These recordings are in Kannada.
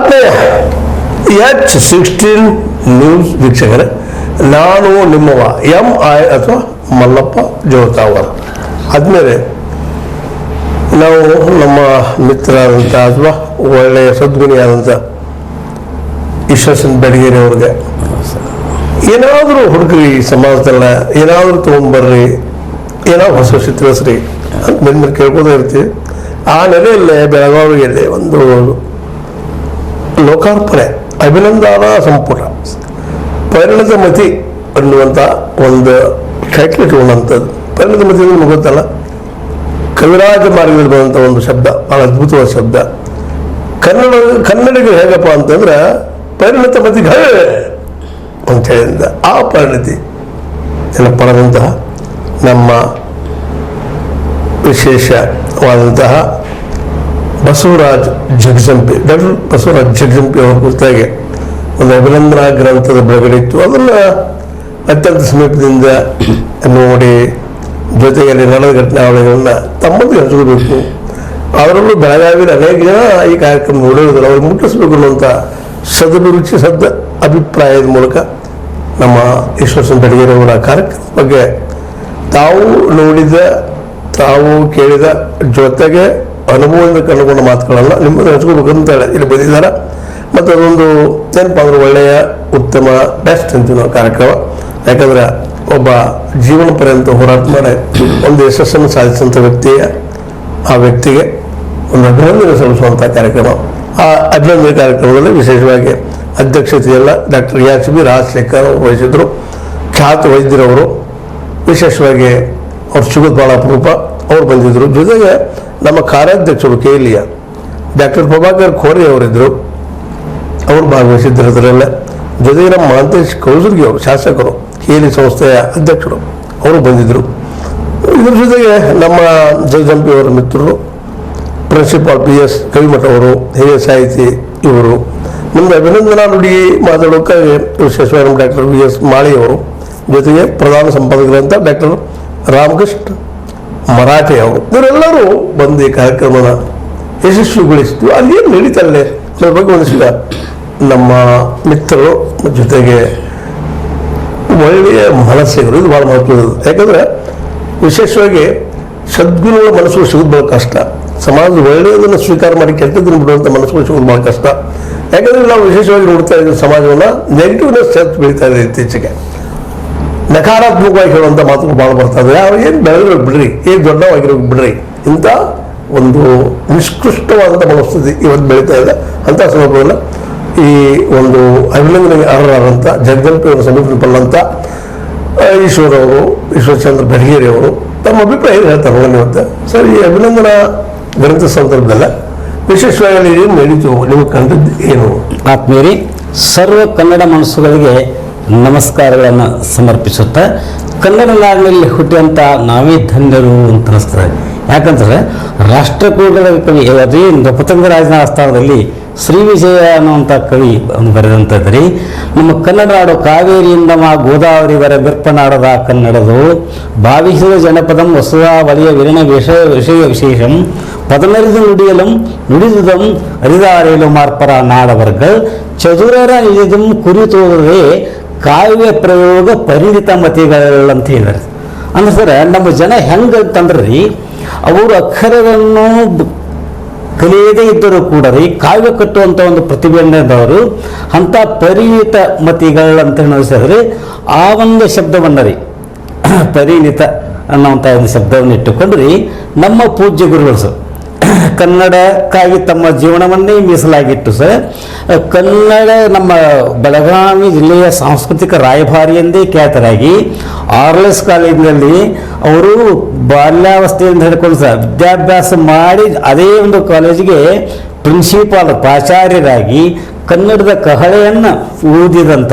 ಆತ್ಮೀಯ H16 ನ್ಯೂಸ್ ವೀಕ್ಷಕರೇ, ನಾನು ನಿಮ್ಮವ MI ಅಥವಾ ಮಲ್ಲಪ್ಪ ಜೋತಾವರ್. ಆದ್ಮೇಲೆ ನಾವು ನಮ್ಮ ಮಿತ್ರರಾದಂಥ ಅಥವಾ ಒಳ್ಳೆಯ ಸದ್ಗುಣಿಯಾದಂಥ ಈಶ್ವರನ್ ಬೆಡಗೇರಿ ಅವ್ರಿಗೆ ಏನಾದರೂ ಹುಡುಗ್ರಿ ಸಮಾಜದಲ್ಲ, ಏನಾದರೂ ತೊಗೊಂಡ್ಬರ್ರಿ, ಏನಾದ್ರು ಹೊಸ ತಿಳಿಸ್ರಿ ಅಂತ ಮೇಲೆ ಕೇಳ್ಕೋತಾ ಇರ್ತೀವಿ. ಆ ನೆಲೆಯಲ್ಲೇ ಬೆಳಗಾವಿಯಲ್ಲಿ ಒಂದು ಲೋಕಾರ್ಪಣೆ ಅಭಿನಂದನಾ ಸಂಪುಟ ಪರಿಣತ ಮತಿ ಅನ್ನುವಂಥ ಒಂದು ಟೈಟ್ಲ್ ಇಟ್ಕೊಂಡಂಥದ್ದು. ಪರಿಣತ ಮತಿ ನಿಮ್ಗೆ ಗೊತ್ತಲ್ಲ, ಕವಿರಾಜ ಮಾರ್ಗದಲ್ಲಿ ಬಂದಂಥ ಒಂದು ಶಬ್ದ, ಭಾಳ ಅದ್ಭುತವಾದ ಶಬ್ದ. ಕನ್ನಡಿಗರು ಹೇಗಪ್ಪ ಅಂತಂದ್ರೆ ಪರಿಣತ ಮತಿ ಅಂತ ಹೇಳಿದ ಆ ಪರಿಣತಿ ಪಡೆದಂತಹ ನಮ್ಮ ವಿಶೇಷವಾದಂತಹ ಬಸವರಾಜ್ ಜಗಜಂಪಿ, ಡಾಕ್ಟರ್ ಬಸವರಾಜ್ ಜಗಜಂಪಿ ಅವರ ಕುರಿತಾಗಿ ಒಂದು ಅಭಿನಂದನಾ ಗ್ರಂಥದ ಬಿಡುಗಡೆ ಇತ್ತು. ಅದನ್ನು ಅತ್ಯಂತ ಸಮೀಪದಿಂದ ನೋಡಿ ಜೊತೆಯಲ್ಲಿ ನಡೆದ ಘಟನಾವಳಿಗಳನ್ನ ತಮ್ಮೊಂದಿಗೆ ಹಂಚ್ಕೋಬೇಕು. ಅವರಲ್ಲೂ ಬೆಳಗಾವಿಯಲ್ಲಿ ಅನೇಕ ಜನ ಈ ಕಾರ್ಯಕ್ರಮ ನೋಡಿರೋದಿಲ್ಲ, ಅವ್ರಿಗೆ ಮುಟ್ಟಿಸ್ಬೇಕು ಅನ್ನುವಂಥ ಸದಭಿರುಚಿ ಸದ್ದ ಅಭಿಪ್ರಾಯದ ಮೂಲಕ ನಮ್ಮ ಈಶ್ವರನ್ ಬೆಡಗೇರಿ ಅವರ ಕಾರ್ಯಕ್ರಮದ ಬಗ್ಗೆ ತಾವು ನೋಡಿದ, ತಾವು ಕೇಳಿದ ಜೊತೆಗೆ ಅನುಭವದಿಂದ ಕಂಡುಕೊಂಡ ಮಾತುಗಳನ್ನು ನಿಮ್ಮನ್ನು ಹಂಚ್ಕೋಬೇಕಂತೇಳಿ ಇಲ್ಲಿ ಬಂದಿದ್ದಾರೆ. ಮತ್ತು ಅದೊಂದು ಏನಪ್ಪ ಅಂದ್ರೆ ಒಳ್ಳೆಯ ಉತ್ತಮ ಬೆಸ್ಟ್ ಅಂತೀವಿ ನಾವು ಕಾರ್ಯಕ್ರಮ. ಯಾಕಂದ್ರೆ ಒಬ್ಬ ಜೀವನ ಪರ್ಯಂತ ಹೋರಾಟ ಮಾಡಿ ಒಂದು ಯಶಸ್ಸನ್ನು ಸಾಧಿಸಿದಂಥ ಆ ವ್ಯಕ್ತಿಗೆ ಒಂದು ಅಭಿನಂದನೆ ಸಲ್ಲಿಸುವಂಥ ಕಾರ್ಯಕ್ರಮ. ಆ ಅಭಿನಂದನೆ ಕಾರ್ಯಕ್ರಮದಲ್ಲಿ ವಿಶೇಷವಾಗಿ ಅಧ್ಯಕ್ಷತೆಯಲ್ಲ ಡಾಕ್ಟರ್ HB ರಾಜಶೇಖರ್ ಅವರು ವಹಿಸಿದ್ರು. ಖ್ಯಾತ ವೈದ್ಯರವರು, ವಿಶೇಷವಾಗಿ ಅವ್ರು ಸಿಗೋದು ಭಾಳ ಅಪರೂಪ, ಅವ್ರು ಬಂದಿದ್ದರು. ಜೊತೆಗೆ ನಮ್ಮ ಕಾರ್ಯಾಧ್ಯಕ್ಷರು KLEಯ ಡಾಕ್ಟರ್ ಪ್ರಭಾಕರ್ ಖೋರೆ ಅವರಿದ್ದರು, ಅವರು ಭಾಗವಹಿಸಿದ್ದರು ಅದರಲ್ಲೇ. ಜೊತೆಗೆ ನಮ್ಮ ಮಹಾಂತೇಶ್ ಕೌಸರ್ಗಿ ಅವರು ಶಾಸಕರು, KLE ಸಂಸ್ಥೆಯ ಅಧ್ಯಕ್ಷರು, ಅವರು ಬಂದಿದ್ದರು. ಇದ್ರ ಜೊತೆಗೆ ನಮ್ಮ ಜಗಜಂಪಿ ಅವರ ಮಿತ್ರರು ಪ್ರಿನ್ಸಿಪಾಲ್ PS ಕವಿಮಠ ಅವರು, ಹಿರಿಯ ಸಾಹಿತಿ ಇವರು. ಮುಂದೆ ಅಭಿನಂದನಾ ನುಡಿ ಮಾತಾಡೋಕ್ಕಾಗಿ ವಿಶೇಷವಾಗಿ ನಮ್ಮ ಡಾಕ್ಟರ್ VS ಮಾಳಿ ಅವರು, ಜೊತೆಗೆ ಪ್ರಧಾನ ಸಂಪಾದಕರಂತ ಡಾಕ್ಟರ್ ರಾಮಕೃಷ್ಣ ಮರಾಠೆ ಅವರು, ಇವರೆಲ್ಲರೂ ಬಂದು ಈ ಕಾರ್ಯಕ್ರಮನ ಯಶಸ್ವಿಗೊಳಿಸಿದ್ದು. ಅದೇನು ನಡೀತಲ್ಲೇ ಅದ್ರ ಬಗ್ಗೆ ಒಂದಿಷ್ಟ ನಮ್ಮ ಮಿತ್ರರು ಜೊತೆಗೆ ಒಳ್ಳೆಯ ಮನಸ್ಸಿಗರು, ಇದು ಭಾಳ ಮಹತ್ವದ್ದು. ಯಾಕಂದರೆ ವಿಶೇಷವಾಗಿ ಸದ್ಗುಣಗಳ ಮನಸ್ಸುಗಳು ಸಿಗೋದು ಭಾಳ ಕಷ್ಟ. ಸಮಾಜದ ಒಳ್ಳೆಯದನ್ನು ಸ್ವೀಕಾರ ಮಾಡಿ ಕೆಟ್ಟದನ್ನು ಬಿಡುವಂಥ ಮನಸ್ಸುಗಳು ಸಿಗೋದು ಭಾಳ ಕಷ್ಟ. ಯಾಕಂದರೆ ನಾವು ವಿಶೇಷವಾಗಿ ನೋಡ್ತಾ ಇದ್ದೀವಿ ಸಮಾಜವನ್ನು ನೆಗೆಟಿವ್ನೆಸ್ ಹೆಚ್ಚು ಬೆಳೀತಾ ಇದೆ ಇತ್ತೀಚೆಗೆ. ನಕಾರಾತ್ಮಕವಾಗಿ ಹೇಳುವಂಥ ಮಾತುಗಳು ಭಾಳ ಬರ್ತಾ ಇದೆ. ಅವ್ರು ಏನು ಬೆಳೆದಿರೋದು ಬಿಡ್ರಿ, ಏನು ದೊಡ್ಡವಾಗಿರೋದು ಬಿಡ್ರಿ, ಇಂಥ ಒಂದು ನಿಷ್ಕೃಷ್ಟವಾದಂಥ ಮನಸ್ಥಿತಿ ಇವತ್ತು ಬೆಳೀತಾ ಇದೆ. ಅಂಥ ಸಂದರ್ಭದಲ್ಲಿ ಈ ಒಂದು ಅಭಿನಂದನೆಗೆ ಅರ್ಹರಾದಂಥ ಜಗಜಂಪಿ ಅವರ ಸಮೀಪ ಬಂದಂಥ ಈಶ್ವರಚಂದ್ರ ಬೆಡಗೇರಿ ಅವರು ತಮ್ಮ ಅಭಿಪ್ರಾಯ ಹೇಳ್ತಾರೆ ಇವತ್ತು. ಸರ್, ಈ ಅಭಿನಂದನಾ ಗ್ರಂಥ ಸಂದರ್ಭದಲ್ಲ ವಿಶೇಷವಾಗಿ ಏನು ನಡೀತು, ನಿಮಗೆ ಕಂಡದ್ದು ಏನು? ಆತ್ಮೀಯರಿ, ಸರ್ವ ಕನ್ನಡ ಮನಸ್ಸುಗಳಿಗೆ ನಮಸ್ಕಾರಗಳನ್ನು ಸಮರ್ಪಿಸುತ್ತಾ, ಕನ್ನಡ ನಾಡಿನಲ್ಲಿ ಹುಟ್ಟಿದಂಥ ನಾವೇ ಧನ್ಯರು ಅಂತ ಅನಿಸ್ತದೆ. ಯಾಕಂದರೆ ರಾಷ್ಟ್ರಕೂಟದ ಕವಿ ಅದೇ ನೃಪತಂಗರಾಜನ ಆಸ್ಥಾನದಲ್ಲಿ ಶ್ರೀ ವಿಜಯ ಅನ್ನುವಂಥ ಕವಿ ಬರೆದಂಥದ್ರಿ. ನಮ್ಮ ಕನ್ನಡ ನಾಡು ಕಾವೇರಿಯಿಂದ ಗೋದಾವರಿವರೆ ಬಿರ್ಪನಾಡದ ಕನ್ನಡದು ಭಾವಿಸಿದ ಜನಪದಂ ವಸುಧಾ ವಲಿಯ ವಿರಣ ವಿಷಯ ವಿಶೇಷಂ ಪದಮರಿದು ನುಡಿಯಲಂ ನುಡಿದುದಂ ಅರಿದಾರೇಲು ಮಾರ್ಪರ ನಾಡವರ್ಗ ಚದುರರ ನಿಜದಂ ಕುರಿತೋದೇ ಕಾವ್ಯ ಪ್ರಯೋಗ ಪರಿಣಿತ ಮತಿಗಳಂತ ಹೇಳಿದ್ದಾರೆ. ಅಂದ್ರೆ ಸರ್, ನಮ್ಮ ಜನ ಹೆಂಗಂತಂದ್ರಿ, ಅವರು ಅಕ್ಷರವನ್ನು ಕಲಿಯದೇ ಇದ್ದರೂ ಕೂಡ ಕಾವ್ಯ ಕಟ್ಟುವಂಥ ಒಂದು ಪ್ರತಿಭೆಯವರು ಅಂಥ ಪರಿಣಿತ ಮತಿಗಳಂತ ಹೇಳಿದ್ರೆ ಆ ಒಂದು ಶಬ್ದವನ್ನು ಪರಿಣಿತ ಅನ್ನುವಂಥ ಒಂದು ಶಬ್ದವನ್ನು ಇಟ್ಟುಕೊಂಡ್ರಿ ನಮ್ಮ ಪೂಜ್ಯ ಗುರುಗಳು ಸರ್ ಕನ್ನಡಕ್ಕಾಗಿ ತಮ್ಮ ಜೀವನವನ್ನೇ ಮೀಸಲಾಗಿಟ್ಟು ಸರ್ ಕನ್ನಡ ನಮ್ಮ ಬೆಳಗಾವಿ ಜಿಲ್ಲೆಯ ಸಾಂಸ್ಕೃತಿಕ ರಾಯಭಾರಿ ಎಂದೇ ಖ್ಯಾತರಾಗಿ RLS ಕಾಲೇಜಿನಲ್ಲಿ ಅವರು ಬಾಲ್ಯಾವಸ್ಥೆಯಿಂದ ಹಿಡ್ಕೊಂಡು ಸರ್ ವಿದ್ಯಾಭ್ಯಾಸ ಮಾಡಿ ಅದೇ ಒಂದು ಕಾಲೇಜಿಗೆ ಪ್ರಿನ್ಸಿಪಾಲ್ ಪ್ರಾಚಾರ್ಯರಾಗಿ ಕನ್ನಡದ ಕಹಳೆಯನ್ನು ಊದಿದಂಥ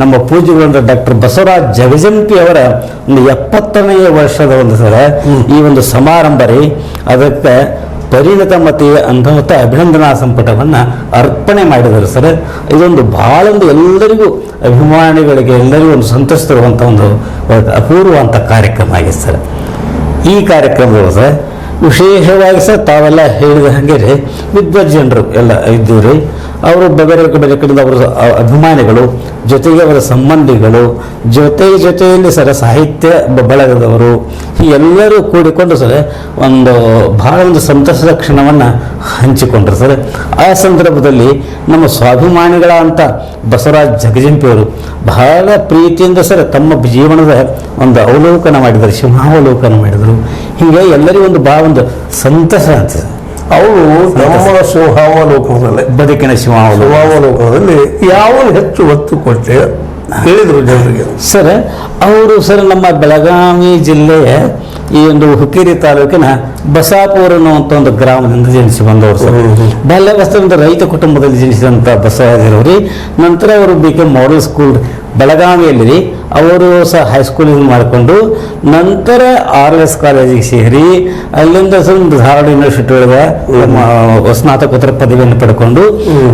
ನಮ್ಮ ಪೂಜ್ಯಗಳಂತ ಡಾಕ್ಟರ್ ಬಸವರಾಜ್ ಜಗಜಂಪಿ ಅವರ ಒಂದು 70ನೇ ವರ್ಷದ ಒಂದು ಸರ ಈ ಒಂದು ಸಮಾರಂಭ ಅದಕ್ಕೆ ಪರಿಣತ ಮತಿ ಅಂತ ಅಭಿನಂದನಾ ಸಂಪುಟವನ್ನು ಅರ್ಪಣೆ ಮಾಡಿದರು ಸರ್. ಇದೊಂದು ಭಾಳ ಒಂದು ಎಲ್ಲರಿಗೂ ಅಭಿಮಾನಿಗಳಿಗೆ ಎಲ್ಲರಿಗೂ ಒಂದು ಸಂತೋಷ ತರುವಂಥ ಒಂದು ಅಪೂರ್ವ ಅಂತ ಕಾರ್ಯಕ್ರಮ ಆಗಿದೆ ಸರ್. ಈ ಕಾರ್ಯಕ್ರಮಗಳು ಸರ್ ವಿಶೇಷವಾಗಿ ಸರ್ ತಾವೆಲ್ಲ ಹೇಳಿದ ಹಾಗೆ ವಿದ್ವತ್ ಜನರು ಎಲ್ಲ ಇದ್ದೀವಿ ರೀ. ಅವರು ಬೇರೆ ಬೇರೆ ಕಡೆಯಿಂದ ಅವರ ಅಭಿಮಾನಿಗಳು, ಜೊತೆಗೆ ಅವರ ಸಂಬಂಧಿಗಳು, ಜೊತೆಯಲ್ಲಿ ಸರ್ ಸಾಹಿತ್ಯ ಬಳಗದವರು ಎಲ್ಲರೂ ಕೂಡಿಕೊಂಡು ಸರ್ ಬಹಳ ಒಂದು ಸಂತಸದ ಕ್ಷಣವನ್ನು ಹಂಚಿಕೊಂಡ್ರು ಸರ್. ಆ ಸಂದರ್ಭದಲ್ಲಿ ನಮ್ಮ ಸ್ವಾಭಿಮಾನಿಗಳ ಅಂತ ಬಸವರಾಜ್ ಜಗಜಂಪಿ ಅವರು ಬಹಳ ಪ್ರೀತಿಯಿಂದ ಸರ್ ತಮ್ಮ ಜೀವನದ ಒಂದು ಅವಲೋಕನ ಮಾಡಿದರು, ಸಿಂಹಾವಲೋಕನ ಮಾಡಿದರು. ಹೀಗೆ ಎಲ್ಲರಿಗೂ ಒಂದು ಬಹಳ ಒಂದು ಸಂತಸ ಅಂತ. ಅವರು ನಮ್ಮ ಸಿಂಹಾವಲೋಕನದಲ್ಲಿ, ಬದುಕಿನ ಸಿಂಹಾವಲೋಕನದಲ್ಲಿ ಯಾವನು ಹೆಚ್ಚು ಒತ್ತು ಕೊಟ್ಟೆ ಹೇಳಿದರು ಜನರಿಗೆ ಸರ್. ಅವರು ಸರ್ ನಮ್ಮ ಬೆಳಗಾವಿ ಜಿಲ್ಲೆಯ ಈ ಒಂದು ಹುಕ್ಕೇರಿ ತಾಲೂಕಿನ ಬಸಾಪುರ ಅನ್ನುವಂಥ ಒಂದು ಗ್ರಾಮದಿಂದ ಜನಿಸಿ ಬಂದವರು ಸರ್. ಬಾಲ್ಯಾವಸ್ಥೆಯಿಂದ ರೈತ ಕುಟುಂಬದಲ್ಲಿ ಜನಿಸಿದಂಥ ಬಸವರಾಜರವರು. ನಂತರ ಅವರು BK ಮಾಡಲ್ ಸ್ಕೂಲ್ ಬೆಳಗಾವಿಯಲ್ಲಿ ಅವರು ಸಹ ಹೈಸ್ಕೂಲಿಂಗ್ ಮಾಡಿಕೊಂಡು ನಂತರ RLS ಕಾಲೇಜಿಗೆ ಸೇರಿ ಅಲ್ಲಿಂದ ಧಾರವಾಡ ಯೂನಿವರ್ಸಿಟಿ ಒಳಗೆ ಸ್ನಾತಕೋತ್ತರ ಪದವಿಯನ್ನು ಪಡ್ಕೊಂಡು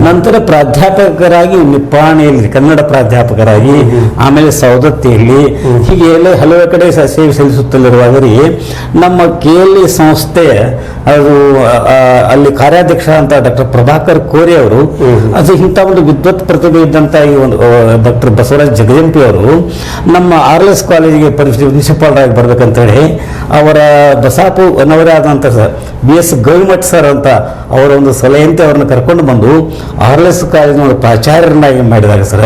ನಂತರ ಪ್ರಾಧ್ಯಾಪಕರಾಗಿ ನಿಪ್ಪಾಣಿಯಲ್ಲಿ ಕನ್ನಡ ಪ್ರಾಧ್ಯಾಪಕರಾಗಿ, ಆಮೇಲೆ ಸವದತ್ತಿಯಲ್ಲಿ, ಹೀಗೆ ಎಲ್ಲ ಹಲವು ಕಡೆ ಸೇವೆ ಸಲ್ಲಿಸುತ್ತಲಿರುವಾಗರಿ ನಮ್ಮ KLE ಸಂಸ್ಥೆ ಅದು ಅಲ್ಲಿ ಕಾರ್ಯಾಧ್ಯಕ್ಷ ಅಂತ ಡಾಕ್ಟರ್ ಪ್ರಭಾಕರ್ ಕೋರೆ ಅವರು, ಅದು ಇಂಥ ಒಂದು ವಿದ್ವತ್ ಪ್ರತಿಭೆ ಇದ್ದಂಥ ಈ ಒಂದು ಡಾಕ್ಟರ್ ಬಸವರಾಜ್ ಜಗಜಂಪಿ ಅವರು ನಮ್ಮ RLS ಕಾಲೇಜಿಗೆ ಪ್ರಿನ್ಸಿಪಾಲರಾಗಿ ಬರ್ಬೇಕಂತೇಳಿ ಅವರ ಬಸಾಪುರನವರೇ ಆದಂಥ ಸರ್ BS ಗವಿಮಠ್ ಸರ್ ಅಂತ ಅವರ ಒಂದು ಸಲಹೆಯಂತೆ ಅವ್ರನ್ನ ಕರ್ಕೊಂಡು ಬಂದು RLS ಕಾಲೇಜಿನ ಒಂದು ಪ್ರಾಚಾರ್ಯರನ್ನಾಗಿ ಮಾಡಿದಾಗ ಸರ್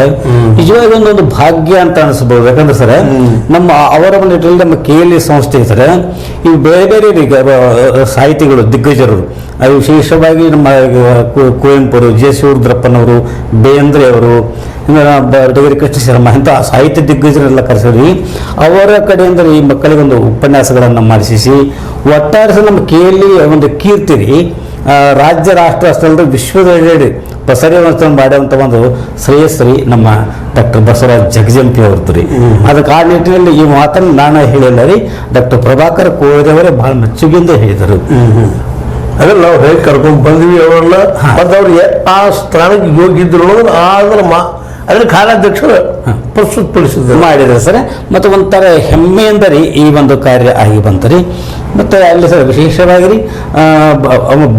ನಿಜವಾಗಿ ಒಂದು ಭಾಗ್ಯ ಅಂತ ಅನಿಸ್ಬೋದು. ಯಾಕಂದ್ರೆ ಸರ್ ನಮ್ಮ ಅವರ ಒಂದು ನಿಟ್ಟಿನಲ್ಲಿ ನಮ್ಮ KLE ಸಂಸ್ಥೆ ಸರ್ ಈ ಬೇರೆ ಬೇರೆ ಸಾಹಿತಿಗಳು ದಿಗ್ಗಜರು, ಅದು ವಿಶೇಷವಾಗಿ ನಮ್ಮ ಕುವೆಂಪುರು, J. ಶಿವರುದ್ರಪ್ಪನವರು, ಬೇಂದ್ರೆ ಅವರು, ಡಗರಿ ಕೃಷ್ಣ ಶರ್ಮ ಇಂಥ ಸಾಹಿತ್ಯ ದಿಗ್ಗಜರೆಲ್ಲ ಕರೆಸಿದ್ವಿ. ಅವರ ಕಡೆಯಿಂದ ಈ ಮಕ್ಕಳಿಗೆ ಒಂದು ಉಪನ್ಯಾಸಗಳನ್ನು ಮಾಡಿಸಿ ಒಟ್ಟಾರೆ ನಮ್ಮ KLE ಒಂದು ಕೀರ್ತಿ ರಾಜ್ಯ ರಾಷ್ಟ್ರ ಅಷ್ಟೇ ಅಲ್ಲದೆ ವಿಶ್ವದೆಡೆ ಪಸರಿವಂತ ಮಾಡುವಂಥ ಒಂದು ಶ್ರೇಯಸ್ಸರಿ ನಮ್ಮ ಡಾಕ್ಟರ್ ಬಸವರಾಜ್ ಜಗಜಂಪಿ ಅವ್ರದ್ದು ರೀ. ಅದಕ್ಕೆ ಆ ನಿಟ್ಟಿನಲ್ಲಿ ಈ ಮಾತನ್ನು ನಾನು ಹೇಳಿಲ್ಲ ರೀ, ಡಾಕ್ಟರ್ ಪ್ರಭಾಕರ್ ಕೋರೆಯವರೇ ಬಹಳ ಮೆಚ್ಚುಗೆಯಿಂದ ಹೇಳಿದರು. ಅದನ್ನ ನಾವು ಹೇಗೆ ಕರ್ಕೊಂಡು ಬಂದ್ವಿ ಅವರನ್ನ, ಮತ್ತು ಅವ್ರಿಗೆ ಆ ಸ್ಥಾನಕ್ಕೆ ಯೋಗಿದ್ರು ಅದನ್ನ ಕಾರ್ಯಾಧ್ಯಕ್ಷರು ಪ್ರಸ್ತುತಪಡಿಸಿದ್ರು ಮಾಡಿದ್ದಾರೆ ಸರ್. ಮತ್ತು ಒಂಥರ ಹೆಮ್ಮೆಯಿಂದ ರೀ ಈ ಒಂದು ಕಾರ್ಯ ಆಗಿ ಬಂತರಿ. ಮತ್ತು ಅಲ್ಲಿ ಸರ್ ವಿಶೇಷವಾಗಿ ರೀ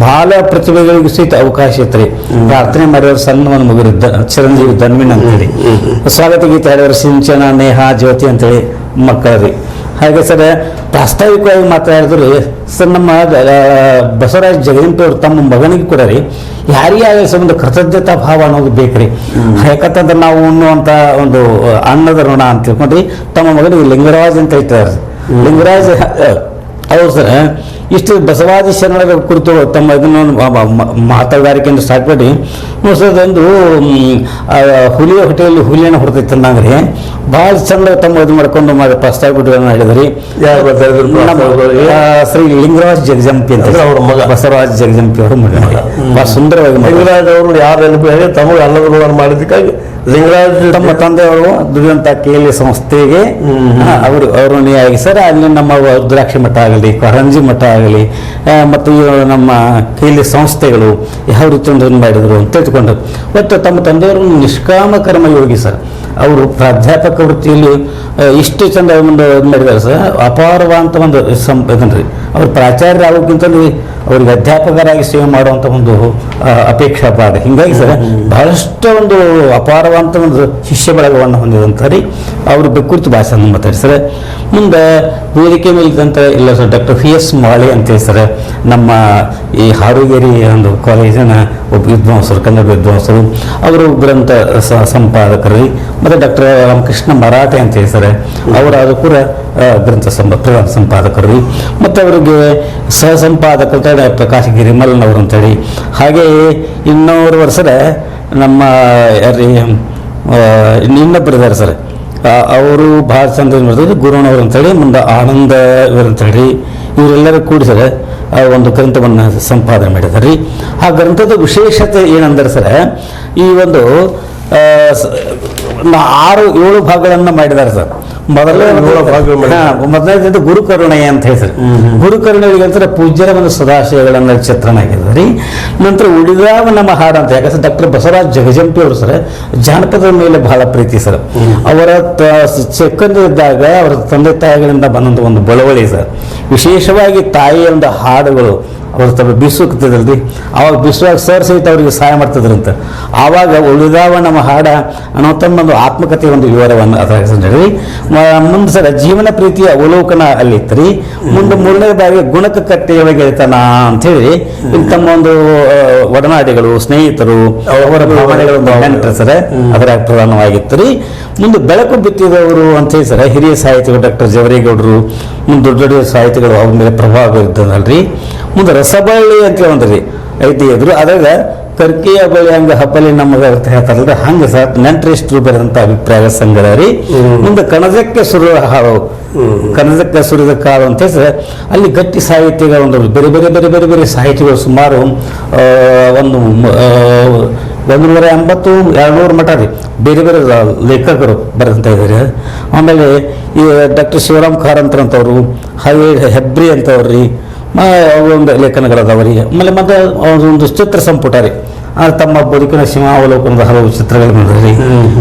ಬಾಲ ಪ್ರತಿಭೆಗಳಿಗೂ ಸಹಿತ ಅವಕಾಶ ಇತ್ತು ರೀ. ಪ್ರಾರ್ಥನೆ ಮಾಡಿದವರು ಸಣ್ಣ ಒಂದು ಮಗುರಿದ್ದ ಚಿರಂಜೀವಿ ಧನ್ವಿನ್ ಅಂತೇಳಿ, ಸ್ವಾಗತ ಗೀತೆ ಹಾಡಿದವರು ಸಿಂಚನ, ನೇಹ, ಜ್ಯೋತಿ ಅಂತೇಳಿ ಮಕ್ಕಳು ರೀ. ಹಾಗೆ ಸರ್ ಪ್ರಾಸ್ತಾವಿಕವಾಗಿ ಮಾತಾಡಿದ್ರು ಸರ್ ನಮ್ಮ ಬಸವರಾಜ್ ಜಗಜಂಪಿ ಅವರು ತಮ್ಮ ಮಗನಿಗೆ ಕೂಡ ರೀ ಯಾರಿಗೇ ಆಗಲಿ ಸಂಬಂಧ ಕೃತಜ್ಞತಾ ಭಾವ ಅನ್ನೋದು ಬೇಕ್ರಿ. ಯಾಕಂತಂದ್ರೆ ನಾವು ಉಣ್ಣುವಂಥ ಒಂದು ಅನ್ನದ ಋಣ ಅಂತ ತಿಳ್ಕೊಂಡ್ರಿ ತಮ್ಮ ಮಗನಿಗೆ ಲಿಂಗರಾಜ್ ಅಂತ ಇರ್ತಾರೆ. ಲಿಂಗರಾಜ್ ಅವರು ಸರ್ ಇಷ್ಟು ಬಸವಾದಿ ಶರಣರ ಕುರಿತು ತಮ್ಮ ಇದನ್ನು ಮಾತುಗಾರಿಕೆಯನ್ನು ಸ್ಟಾರ್ಟ್ ಮಾಡಿ ಒಂದು ಹುಲಿಯ ಹೊಟ್ಟೆಯಲ್ಲಿ ಹುಲಿಯನ್ನು ಹೊರತೈತೆ ಅಂದಂಗ್ರಿ ಭಾಳ ಚಂದ ತಮ್ಮ ಇದು ಮಾಡ್ಕೊಂಡು ಪ್ರಸ್ತಾವ ಬಿಡುಗಡೆ ಹೇಳಿದ್ರಿ. ಶ್ರೀ ಲಿಂಗರಾಜ್ ಜಗಜಂಪಿ ಅಂತ ಅವ್ರ ಮಗ ಬಸವರಾಜ್ ಜಗಜಂಪಿ ಅವರು ಮಗ ಭಾಳ ಸುಂದರವಾಗಿ ಲಿಂಗರಾಜ್ ಅವರು ಯಾರು ನೆನಪು ಹೇಳಿ ತಮಗೆ ಅನ್ನದ ಮಾಡಿದ್ದಕ್ಕಾಗಿ ಲಿಂಗರಾಜ್ ತಮ್ಮ ತಂದೆಯವರು ದುಡಿಯುವಂಥ KLE ಸಂಸ್ಥೆಗೆ ಅವರು ನೇಯಾಗಿ ಸರ್ ಅಲ್ಲಿ ನಮ್ಮ ರುದ್ರಾಕ್ಷಿ ಮಠ ಆಗಲಿ, ಕೊರಂಜಿ ಮಠ ಆಗಲಿ, ಮತ್ತು ನಮ್ಮ KLE ಸಂಸ್ಥೆಗಳು ಯಾವ ರೀತಿ ಒಂದು ಮಾಡಿದರು ಅಂತ ತಿಳ್ಕೊಂಡು ಒಟ್ಟು ತಮ್ಮ ತಂದೆಯವರು ನಿಷ್ಕಾಮ ಕರ್ಮಯೋಗಿ ಸರ್. ಅವರು ಪ್ರಾಧ್ಯಾಪಕ ವೃತ್ತಿಯಲ್ಲಿ ಇಷ್ಟು ಚಂದ ಒಂದು ಮಾಡಿದ್ದಾರೆ ಸರ್. ಅಪಾರವಾದಂಥ ಒಂದು ಇದನ್ರಿ ಅವ್ರು ಪ್ರಾಚಾರ್ಯ ಆಗೋಕ್ಕಿಂತಲೂ ಅವ್ರಿಗೆ ಅಧ್ಯಾಪಕರಾಗಿ ಸೇವೆ ಮಾಡುವಂಥ ಒಂದು ಅಪೇಕ್ಷಾ ಪಾದ. ಹೀಗಾಗಿ ಸರ್ ಬಹಳಷ್ಟು ಒಂದು ಅಪಾರವಾದಂಥ ಒಂದು ಶಿಷ್ಯ ಬಳಗವನ್ನು ಹೊಂದಿದಂಥ ರೀ ಅವರು ಕುರಿತು ಭಾಷೆಯನ್ನು ಮಾತಾಡಿ ಸರ್. ಮುಂದೆ ವೇದಿಕೆ ಮೇಲಿದ್ದಂಥ ಇಲ್ಲ ಸರ್ ಡಾಕ್ಟರ್ PS ಮಾಳೆ ಅಂತೇಳಿ ಸರ್ ನಮ್ಮ ಈ ಹಾರುಗೇರಿ ಒಂದು ಕಾಲೇಜಿನ ಒಬ್ಬ ವಿದ್ವಾಂಸರು, ಕನ್ನಡ ವಿದ್ವಾಂಸರು, ಅವರು ಗ್ರಂಥ ಸಂಪಾದಕರು. ಮತ್ತು ಡಾಕ್ಟರ್ ರಾಮಕೃಷ್ಣ ಮರಾಠೆ ಅಂತೇಳಿ ಸರ್ ಅವರ ಅದು ಕೂಡ ಗ್ರಂಥ ಪ್ರಧಾನ ಸಂಪಾದಕರು. ಮತ್ತು ಅವರಿಗೆ ಸಹ ಸಂಪಾದಕರು ಪ್ರಕಾಶ್ ಗಿರಿಮಲ್ನವರು ಅಂತೇಳಿ. ಹಾಗೆಯೇ ಇನ್ನೂರು ವರ್ಷದ ನಮ್ಮ ಇನ್ನೊಬ್ಬರಿದ್ದಾರೆ ಸರ್ ಅವರು ಭಾಳ ಚಂದ ಮಾಡಿದ್ರು ಗುರುನವರು ಅಂತೇಳಿ, ಮುಂದೆ ಆನಂದ ಇವರಂತೇಳಿ ಇವರೆಲ್ಲರೂ ಕೂಡಿ ಸರ್ ಒಂದು ಗ್ರಂಥವನ್ನು ಸಂಪಾದನೆ ಮಾಡಿದ್ದಾರೆ ರೀ. ಆ ಗ್ರಂಥದ ವಿಶೇಷತೆ ಏನಂದ್ರೆ ಸರ್ ಈ ಒಂದು 6-7 ಭಾಗಗಳನ್ನು ಮಾಡಿದ್ದಾರೆ ಸರ್. ಮೊದಲನೇದು ಗುರುಕರುಣೆ ಅಂತ ಹೇಳ್ತಾರೆ. ಗುರುಕರುಣೆಗೆ ಅಂತಾರೆ ಪೂಜ್ಯರ ಒಂದು ಸದಾಶಯಗಳನ್ನ ಚಿತ್ರಣ ಆಗಿದ್ದಾರೆ. ನಂತರ ಉಳಿದಾವ ನಮ್ಮ ಹಾಡು ಅಂತ, ಯಾಕಂದ್ರೆ ಡಾಕ್ಟರ್ ಬಸವರಾಜ್ ಜಗಜಂಪಿ ಅವರು ಸರ್ ಜಾನಪದದ ಮೇಲೆ ಬಹಳ ಪ್ರೀತಿ ಸರ್. ಅವರ ಚಿಕ್ಕಂದಿದ್ದಾಗ ಅವರ ತಂದೆ ತಾಯಿಗಳಿಂದ ಬಂದಂಥ ಒಂದು ಬಳವಳಿ ಸರ್, ವಿಶೇಷವಾಗಿ ತಾಯಿಯ ಒಂದು ಹಾಡುಗಳು ಅವ್ರು ತಮ್ಮ ಬೀಸುತ್ತಿದ್ರಲ್ರಿ, ಅವಾಗ ಬೀಸುವಾಗ ಸರ್ ಸಹಿತ ಅವರಿಗೆ ಸಹಾಯ ಮಾಡ್ತಿದ್ರಂತೆ. ಆವಾಗ ಉಳಿದಾವ ನಮ್ಮ ಹಾಡ ಅನ್ನೋ ತಮ್ಮ ಒಂದು ಆತ್ಮಕಥೆ ಒಂದು ವಿವರವನ್ನು ಅದ್ರಾಗಿ ಮುಂದೆ ಸರ್ ಜೀವನ ಪ್ರೀತಿಯ ಅವಲೋಕನ ಅಲ್ಲಿ ಇತ್ತು ರೀ. ಮುಂದೆ ಮೂರನೇ ಬಾರಿಗೆ ಗುಣಕ ಕಟ್ಟೆಯೊಳಗೆ ಹೇಳ್ತಾನ ಅಂಥೇಳಿ ತಮ್ಮ ಒಂದು ಒಡನಾಡಿಗಳು, ಸ್ನೇಹಿತರು, ಅವರ ಭಾವನೆಗಳು ನೆನಪು ಸರ್ ಅದರ ಪ್ರಧಾನವಾಗಿತ್ತು ರೀ. ಮುಂದೆ ಬೆಳಕು ಬಿತ್ತಿದವರು ಅಂತೇಳಿ ಸರ್ ಹಿರಿಯ ಸಾಹಿತಿಗಳು ಡಾಕ್ಟರ್ ಜವರೇಗೌಡರು, ಮುಂದೆ ದೊಡ್ಡ ದೊಡ್ಡ ಸಾಹಿತಿಗಳು ಅವ್ರ ಮೇಲೆ ಪ್ರಭಾವ ಬೀರ್ತದಲ್ರಿ. ಮುಂದೆ ರಸಬಳ್ಳಿ ಅಂತ ಒಂದ್ರಿ ಐತಿ ಎದುರು, ಅದಾಗ ಕರ್ಕಿಯ ಬಳ್ಳಿ ಹಂಗ ಹಬ್ಬಲಿ ನಮಗೆ ಅಂತ ಹೇಳ್ತಾರಲ್ರಿ, ಹಂಗ ಸರ್ ನೆಂಟ್ರಿಸ್ಟ್ರು ಬರೆದಂತ ಅಭಿಪ್ರಾಯ ಸಂಗ್ರಹ ರೀ. ಮುಂದೆ ಕಣಜಕ್ಕೆ ಸುರಿದ ಹಾಳು, ಕಣಜಕ್ಕೆ ಸುರಿದ ಕಾಳು ಅಂತ ಸರ್ ಅಲ್ಲಿ ಗಟ್ಟಿ ಸಾಹಿತ್ಯಗಳ ಒಂದು ಬೇರೆ ಬೇರೆ ಬೇರೆ ಬೇರೆ ಬೇರೆ ಸಾಹಿತ್ಯಗಳು ಸುಮಾರು ಒಂದು 180 200 ಮಠ ರೀ ಬೇರೆ ಬೇರೆ ಲೇಖಕರು ಬರೆದಂತ ಇದ್ದಾರೆ. ಆಮೇಲೆ ಈ ಡಾಕ್ಟರ್ ಶಿವರಾಮ್ ಕಾರಂತರ ಅಂತವ್ರು, ಹೆಬ್ರಿ ಅಂತವ್ರಿ ಒಂದು ಲೇಖನಗಳದಾವರಿ. ಆಮೇಲೆ ಮತ್ತೆ ಒಂದು ಚಿತ್ರ ಸಂಪುಟ ರೀ, ತಮ್ಮ ಬದುಕಿನ ಸೀಮಾವಲೋಕನದ ಹಲವು ಚಿತ್ರಗಳು ನೋಡ್ರಿ.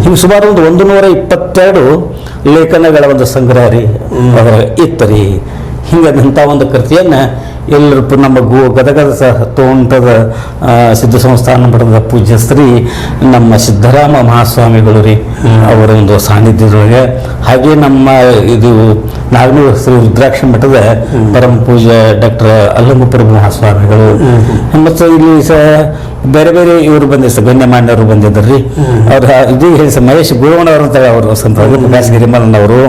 ಹಿಂಗೆ ಸುಮಾರು ಒಂದು 122 ಲೇಖನಗಳ ಒಂದು ಸಂಗ್ರಹ ರೀ ಅದರ ಇತ್ತು ರೀ. ಹಿಂಗಂಥ ಒಂದು ಕೃತಿಯನ್ನು ಎಲ್ಲರೂ ನಮ್ಮ ಗದಗದ ತೋಂಟದ ಸಿದ್ಧ ಸಂಸ್ಥಾನ ಮಠದ ಪೂಜ್ಯ ಶ್ರೀ ನಮ್ಮ ಸಿದ್ದರಾಮ ಮಹಾಸ್ವಾಮಿಗಳು ರೀ ಅವರ ಒಂದು ಸಾನ್ನಿಧ್ಯದೊಳಗೆ, ಹಾಗೆ ನಮ್ಮ ಇದು ನಾಗನೂರು ಶ್ರೀ ರುದ್ರಾಕ್ಷಿ ಮಠದ ಪರಮ ಪೂಜ್ಯ ಡಾಕ್ಟರ್ ಅಲ್ಲಂಗಪ್ರಭು ಮಹಾಸ್ವಾಮಿಗಳು, ಮತ್ತು ಇಲ್ಲಿ ಬೇರೆ ಬೇರೆ ಇವರು ಬಂದಿದ್ದಾರೆ ಸರ್, ಗಣ್ಯಮಾನ್ಯರು ಬಂದಿದ್ದಾರ್ರಿ. ಅವ್ರ ಇದು ಹೇಳಿ ಸರ್ ಮಹೇಶ್ ಗುರುವಣ್ಣವರು ಅಂತ ಅವರು ಸಂತ ಪ್ರಕಾಶ್ ಗಿರಿಮಲನವರು,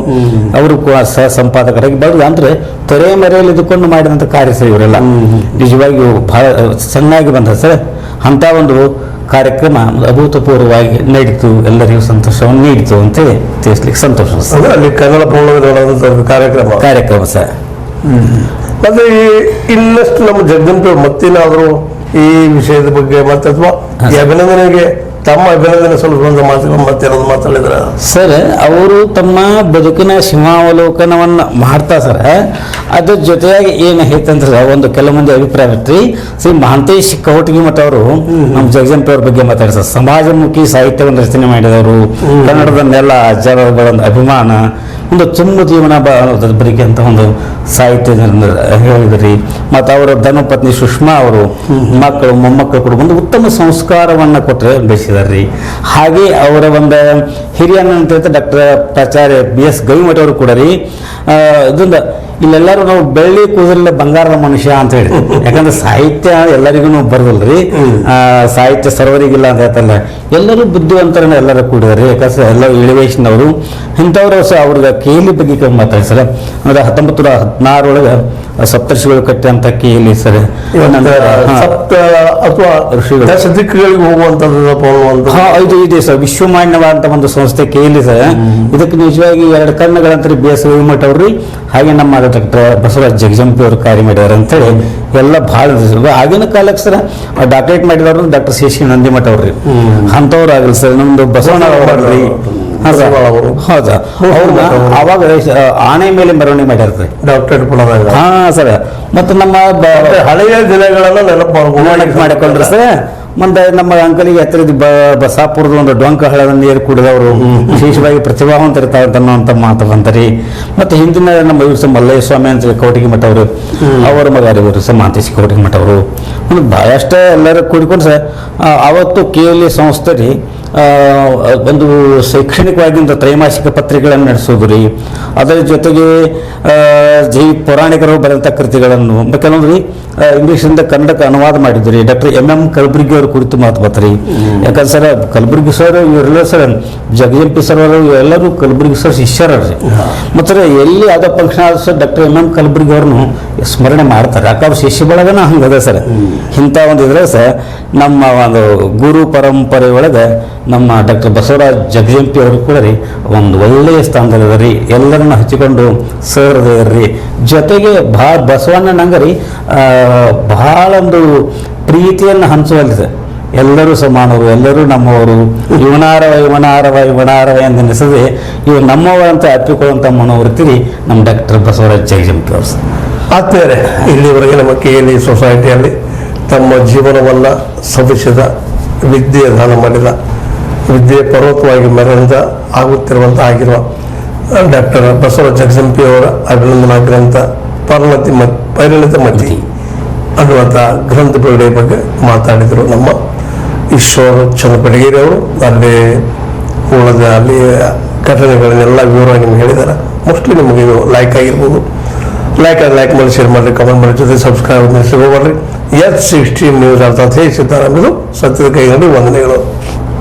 ಅವರು ಸಹ ಸಂಪಾದಕರಾಗಿ ಬರೋದು ಅಂದ್ರೆ ತೊರೆ ಮರೆಯಲ್ಲಿ ಇದ್ದುಕೊಂಡು ಮಾಡಿದಂಥ ಕಾರ್ಯ ಸರ್ ಇವರೆಲ್ಲ ನಿಜವಾಗಿಯೂ ಬಹಳ ಚೆನ್ನಾಗಿ ಬಂದ ಸರ್. ಅಂತ ಒಂದು ಕಾರ್ಯಕ್ರಮ ಅಭೂತಪೂರ್ವವಾಗಿ ನಡೀತು, ಎಲ್ಲರಿಗೂ ಸಂತೋಷವನ್ನು ನೀಡಿತು ಅಂತೇಳಿ ತಿಳಿಸ್ಲಿಕ್ಕೆ ಸಂತೋಷ ಸರ್. ಅಲ್ಲಿ ಕನ್ನಡ ಕಾರ್ಯಕ್ರಮ ಸರ್. ಮತ್ತೆ ಇನ್ನಷ್ಟು ನಮ್ಮ ಜಗದಂಪಿ ಮತ್ತೇನಾದರೂ ಈ ವಿಷಯದ ಬಗ್ಗೆ ಮತ್ತೆ ಅಥವಾ ಈ ಅಭಿನಂದನೆಗೆ ತಮ್ಮ ಅಭಿನಂದನೆ ಸ್ವಲ್ಪ ಮಾತುಗಳು ಮತ್ತೇನಾದ್ರು ಮಾತಾಡಿದ್ರ ಸರ್? ಅವರು ತಮ್ಮ ಬದುಕಿನ ಸೀಮಾವಲೋಕನವನ್ನ ಮಾಡ್ತಾ ಸರ್, ಅದ್ರ ಜೊತೆಯಾಗಿ ಏನು ಹೇಳ್ತಂದ್ರೆ ಒಂದು ಕೆಲವೊಂದು ಅಭಿಪ್ರಾಯ ಇರ್ತಿ. ಶ್ರೀ ಮಹಾಂತೇಶ್ ಕವಟಗಿ ಮಠ ಅವರು ನಮ್ಮ ಜಗಜಂಪಿ ಅವ್ರ ಬಗ್ಗೆ ಮಾತಾಡ್ತಾರೆ. ಸಮಾಜಮುಖಿ ಸಾಹಿತ್ಯವನ್ನು ರಚನೆ ಮಾಡಿದವರು, ಕನ್ನಡದ ನೆಲ ಜನಗಳ ಒಂದು ಅಭಿಮಾನ, ಒಂದು ತುಂಬ ಜೀವನ ಬದುಕಿ ಅಂತ ಒಂದು ಸಾಹಿತ್ಯ ಹೇಳಿದ್ರಿ. ಮತ್ತು ಅವರ ಧರ್ಮಪತ್ನಿ ಸುಷ್ಮಾ ಅವರು ಮಕ್ಕಳು ಮೊಮ್ಮಕ್ಕಳು ಕೂಡ ಒಂದು ಉತ್ತಮ ಸಂಸ್ಕಾರವನ್ನು ಕೊಟ್ಟರೆ ಬೆಳೆಸಿದಾರ್ರಿ. ಹಾಗೆ ಅವರ ಒಂದು ಹಿರಿಯ ಅಂತ ಡಾಕ್ಟರ್ ಪ್ರಾಚಾರ್ಯ BS ಗವಿಮಠ ಅವರು ಕೂಡ ರೀ ಇದೊಂದು ಇಲ್ಲೆಲ್ಲರೂ ನಾವು ಬೆಳ್ಳಿ ಕೂದಲಿಲ್ಲ ಬಂಗಾರದ ಮನುಷ್ಯ ಅಂತ ಹೇಳಿ, ಯಾಕಂದ್ರೆ ಸಾಹಿತ್ಯ ಎಲ್ಲರಿಗೂ ಬರೋದಲ್ರಿ, ಸಾಹಿತ್ಯ ಸರ್ವರಿಗಿಲ್ಲ ಅಂತ ಹೇಳ್ತಾರಲ್ಲ, ಎಲ್ಲರೂ ಬುದ್ಧಿವಂತರನ್ನ ಎಲ್ಲರೂ ಕೂಡಿದಾರೆ. ಯಾಕಂದ್ರೆ ಎಲ್ಲ ಇಳಿವೇಶನವರು ಇಂಥವ್ರು ಸಹ ಅವ್ರಿಗೆ ಕೇಲಿ ಬಗ್ಗೆ ಮಾತಾಡ್ತಾರೆ. ಅಂದ್ರೆ 1916 ಒಳಗೆ ಸಪ್ತರ್ಷಿಗಳು ಕಟ್ಟಿದಂತ ಕೇಲಿ ಸರ್, ಅಥವಾ ದಿಕ್ಕುಗಳಿಗೆ ಹೋಗುವಂತದ್ದು ಇದೆ ಸರ್. ವಿಶ್ವಮಾನ್ಯವಾದಂತ ಒಂದು ಸಂಸ್ಥೆ ಕೇಲಿ ಸರ್. ಇದಕ್ಕೆ ನಿಜವಾಗಿ 2 ಕಣ್ಣುಗಳಂತ BS ಗವಿಮಠ ಅವ್ರಿ, ಹಾಗೆ ನಮ್ಮ ಡಾಕ್ಟರ್ ಬಸವರಾಜ್ ಜಗಜಂಪಿ ಅವರು ಕಾರ್ಯ ಮಾಡಿದಾರೆ ಅಂತೇಳಿ ಎಲ್ಲ ಬಹಳ ಆಗಿನ ಕಾಲಕ್ಕೆ ಸರ್ ಡಾಕ್ಟರೇಟ್ ಮಾಡಿದವರು ಡಾಕ್ಟರ್ ಸಿ ನಂದಿಮಠ ಅವ್ರಿ, ಅಂಥವ್ರು ಆಗಲಿ ಸರ್. ನಮ್ದು ಬಸವಣ್ಣ ಅವ್ರಿ ಹೌದಾ, ಅವ್ರನ್ನ ಅವಾಗ ಆನೆ ಮೇಲೆ ಮೆರವಣಿಗೆ ಮಾಡ್ಯಾರ್ರಿ ಡಾಕ್ಟರೇಟ್ ಹಾ ಸರ್. ಮತ್ತು ನಮ್ಮ ಹಳೆಯ ದಿನಗಳೆಲ್ಲ ನೆನಪು ಮಾಡಿಕೊಂಡ್ರೆ ಸರ್. ಮುಂದೆ ನಮ್ಮ ಅಂಕಲಿಗೆ ಹತ್ತಿರದ ಬಸಾಪುರದ ಒಂದು ಡೊಂಕ ಹಳ್ಳದ ನೀರು ಕುಡಿದವರು ವಿಶೇಷವಾಗಿ ಪ್ರತಿಭಾವಂತರಿರ್ತಾರೆ ಅನ್ನುವಂಥ ಮಾತು ಬಂತರಿ. ಮತ್ತು ಹಿಂದಿನ ನಮ್ಮ ಇವರು ಸಹ ಮಲ್ಲಯ್ಯ ಸ್ವಾಮಿ ಅಂತ ಕವಟಗಿ ಮಠ ಅವರು, ಅವರ ಮಗ ಇವರು ಸಹ ಮಾಂತೇಶ್ ಕವಟಗಿ ಮಠ ಅವರು, ಭಾಳಷ್ಟೇ ಎಲ್ಲರೂ ಕೂಡಿಕೊಂಡು ಸರ್ ಅವತ್ತು KLE ಸಂಸ್ಥೆ ರೀ ಒಂದು ಶೈಕ್ಷಣಿಕವಾಗಿ ತ್ರೈಮಾಸಿಕ ಪತ್ರಿಕೆಗಳನ್ನು ನಡೆಸೋದು ರೀ. ಅದರ ಜೊತೆಗೆ ಪೌರಾಣಿಕರು ಬರೆದಂಥ ಕೃತಿಗಳನ್ನು ಕೆಲವೊಂದು ರೀ ಇಂಗ್ಲೀಷಿಂದ ಕನ್ನಡಕ್ಕೆ ಅನುವಾದ ಮಾಡಿದ್ರು ರೀ. ಡಾಕ್ಟರ್ MM ಕಲಬುರ್ಗಿ ಅವ್ರ ಕುರಿತು ಮಾತು ಬರ್ತಾರೆ. ಯಾಕಂದ್ರೆ ಸರ್ ಕಲಬುರ್ಗಿ ಸರ್ ಇವರೆಲ್ಲ ಸರ್ ಜಗಜಂಪಿ ಸರ್ ಅವರು ಎಲ್ಲರೂ ಕಲಬುರ್ಗಿ ಸರ್ ಶಿಷ್ಯರ್ರಿ. ಮತ್ತು ಎಲ್ಲಿ ಯಾವುದೋ ಫಂಕ್ಷನ್ ಆದ ಸರ್ ಡಾಕ್ಟರ್ MM ಕಲಬುರ್ಗಿ ಅವ್ರನ್ನು ಸ್ಮರಣೆ ಮಾಡ್ತಾರೆ. ಯಾಕೆ ಅವ್ರ ಶಿಷ್ಯ ಬಳಗನ ಹಂಗದ ಸರ್. ಇಂಥ ಒಂದು ಇದ್ರೆ ಸರ್ ನಮ್ಮ ಒಂದು ಗುರು ಪರಂಪರೆ ಒಳಗೆ ನಮ್ಮ ಡಾಕ್ಟರ್ ಬಸವರಾಜ್ ಜಗಜಂಪಿ ಅವರು ಕೂಡ ರೀ ಒಂದು ಒಳ್ಳೆಯ ಸ್ಥಾನದಲ್ಲಿದೆ ರೀ. ಎಲ್ಲರನ್ನ ಹಚ್ಚಿಕೊಂಡು ಸೇರಿದ್ರಿ. ಜೊತೆಗೆ ಬಸವಣ್ಣನಂಗ ರೀ ಬಹಳ ಒಂದು ಪ್ರೀತಿಯನ್ನು ಹಂಚುವಲ್ಲಿ ಸರ್. ಎಲ್ಲರೂ ಸಮಾನರು, ಎಲ್ಲರೂ ನಮ್ಮವರು, ಇವನಾರವ ಎಂದೆನಿಸದೆ ಇವು ನಮ್ಮವರಂತ ಅಪ್ಪಿಕೊಳ್ಳುವಂಥ ಮನೋವೃತ್ತಿ ನಮ್ಮ ಡಾಕ್ಟರ್ ಬಸವರಾಜ್ ಜಗಜಂಪಿ ಅವರು. ಆತ್ಮೀಯರೇ, ಇಲ್ಲಿವರೆಗೆ ನಮ್ಮ KLE ಸೊಸೈಟಿಯಲ್ಲಿ ತಮ್ಮ ಜೀವನವನ್ನು ಸವಿಸಿದ, ವಿದ್ಯೆ ದಾನ ಮಾಡಿದ, ವಿದ್ಯೆ ಪರ್ವತವಾಗಿ ಮೆರೆದ ಆಗಿರುವ ಡಾಕ್ಟರ್ ಬಸವರಾಜ್ ಜಗಜಂಪಿ ಅವರ ಅಭಿನಂದನಾ ಗ್ರಂಥ ಪರಿಣಿತ ಮತಿ ಅನ್ನುವಂಥ ಗ್ರಂಥ ಬಿಡುಗಡೆ ಬಗ್ಗೆ ಮಾತಾಡಿದರು ನಮ್ಮ ಈಶ್ವರ ಚಂದ್ರ ಬೆಡಗೇರಿ ಅವರು. ಅಲ್ಲಿ ಉಳಿದ ಅಲ್ಲಿ ಘಟನೆಗಳನ್ನೆಲ್ಲ ವಿವರವಾಗಿ ನಿಮ್ಗೆ ಹೇಳಿದ್ದಾರೆ. ಮೋಸ್ಟ್ಲಿ ನಿಮಗೆ ಇದು ಲೈಕ್ ಆಗಿರ್ಬೋದು. ಲೈಕ್ ಮಾಡಿ, ಶೇರ್ ಮಾಡಿರಿ, ಕಮೆಂಟ್ ಮಾಡಿ, ಜೊತೆ ಸಬ್ಸ್ಕ್ರೈಬ್ ಸಿಗೋಬರ್ರಿ. S16 ನ್ಯೂಸ್ ಅರ್ಥಾತ್ ಹೇ ಸಿದ್ದಾರಾಮಯ್ಯ ಸತ್ಯದ ಕೈಗಂಡು ವಂದನೆಗಳು.